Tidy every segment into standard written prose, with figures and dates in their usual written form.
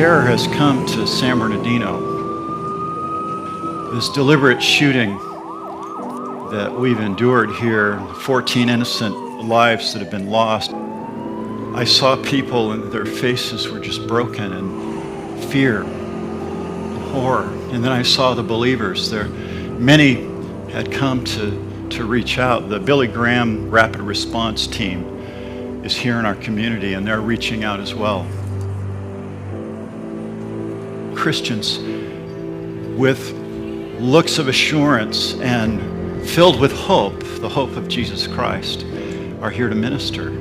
terror has come to San Bernardino. This deliberate shooting that we've endured here, 14 innocent lives that have been lost. I saw people and their faces were just broken in fear and horror. And then I saw the believers there. Many had come to reach out. The Billy Graham Rapid Response Team is here in our community, and they're reaching out as well. Christians with looks of assurance and filled with hope, the hope of Jesus Christ, are here to minister.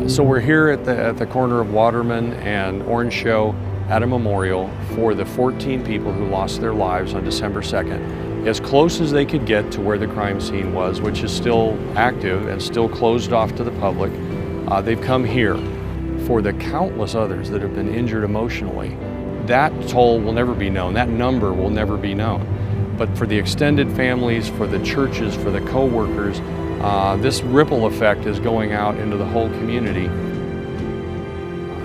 So we're here at the corner of Waterman and Orange Show at a memorial for the 14 people who lost their lives on December 2nd, as close as they could get to where the crime scene was, which is still active and still closed off to the public. They've come here. For the countless others that have been injured emotionally, that toll will never be known, that number will never be known. But for the extended families, for the churches, for the co-workers, this ripple effect is going out into the whole community.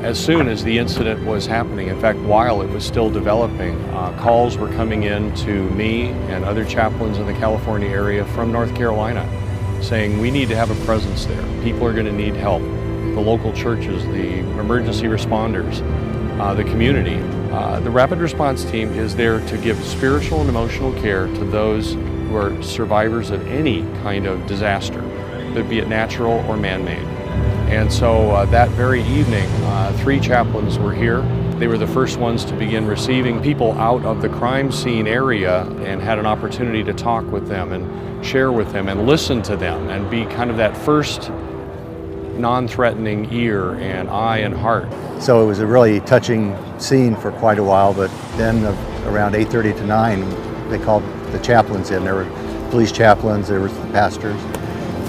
As soon as the incident was happening, in fact, while it was still developing, calls were coming in to me and other chaplains in the California area from North Carolina saying we need to have a presence there. People are going to need help. The local churches, the emergency responders, the community. The Rapid Response Team is there to give spiritual and emotional care to those who are survivors of any kind of disaster, be it natural or man-made. And so that very evening, 3 chaplains were here. They were the first ones to begin receiving people out of the crime scene area and had an opportunity to talk with them and share with them and listen to them and be kind of that first non-threatening ear and eye and heart. So it was a really touching scene for quite a while, but then around 8:30 to 9, they called the chaplains in. There were police chaplains, there was the pastors,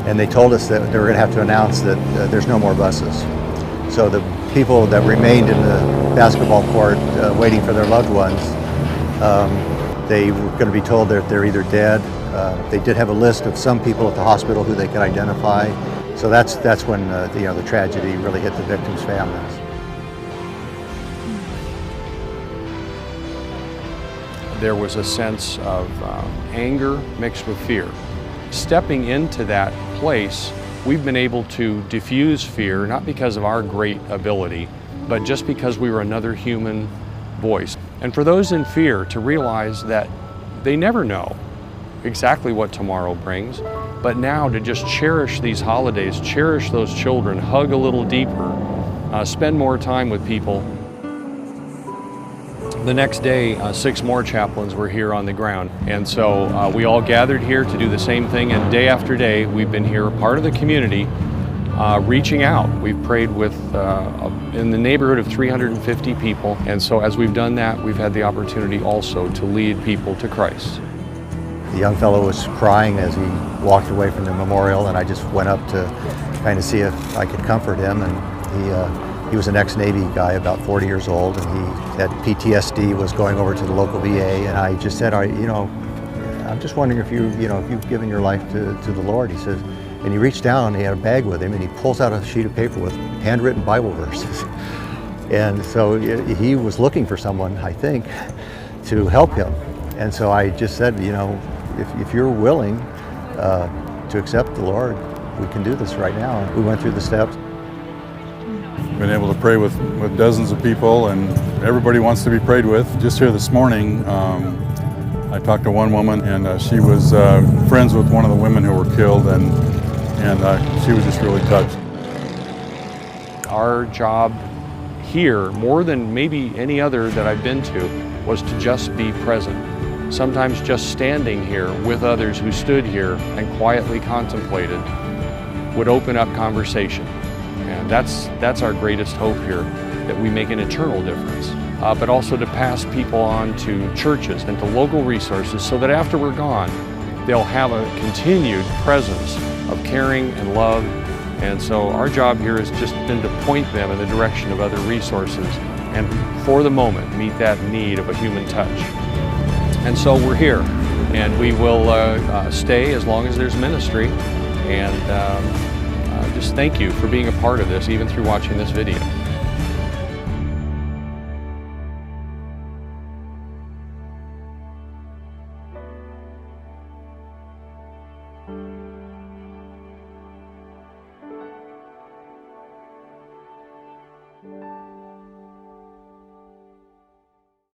and they told us that they were going to have to announce that there's no more buses. So the people that remained in the basketball court waiting for their loved ones, they were going to be told that they're either dead. They did have a list of some people at the hospital who they could identify. So that's when the tragedy really hit the victims' families. There was a sense of anger mixed with fear. Stepping into that place, we've been able to diffuse fear, not because of our great ability, but just because we were another human voice. And for those in fear, to realize that they never know exactly what tomorrow brings, but now to just cherish these holidays, cherish those children, hug a little deeper, spend more time with people. The next day, 6 more chaplains were here on the ground, and so we all gathered here to do the same thing, and day after day we've been here, part of the community, reaching out. We've prayed with in the neighborhood of 350 people, and so as we've done that, we've had the opportunity also to lead people to Christ. The young fellow was crying as he walked away from the memorial, and I just went up to kind of see if I could comfort him. And he was an ex-Navy guy, about 40 years old, and he had PTSD, was going over to the local VA, and I just said, I'm just wondering if you've given your life to the Lord. He says, and he reached down, and he had a bag with him, and he pulls out a sheet of paper with handwritten Bible verses. And so he was looking for someone, I think, to help him. And so I just said, if you're willing to accept the Lord, we can do this right now. And we went through the steps. Been able to pray with dozens of people, and everybody wants to be prayed with. Just here this morning, I talked to one woman, and she was friends with one of the women who were killed, and she was just really touched. Our job here, more than maybe any other that I've been to, was to just be present. Sometimes just standing here with others who stood here and quietly contemplated would open up conversation. And that's our greatest hope here, that we make an eternal difference. But also to pass people on to churches and to local resources so that after we're gone, they'll have a continued presence of caring and love. And so our job here has just been to point them in the direction of other resources and for the moment meet that need of a human touch. And so we're here, and we will stay as long as there's ministry. And just thank you for being a part of this, even through watching this video.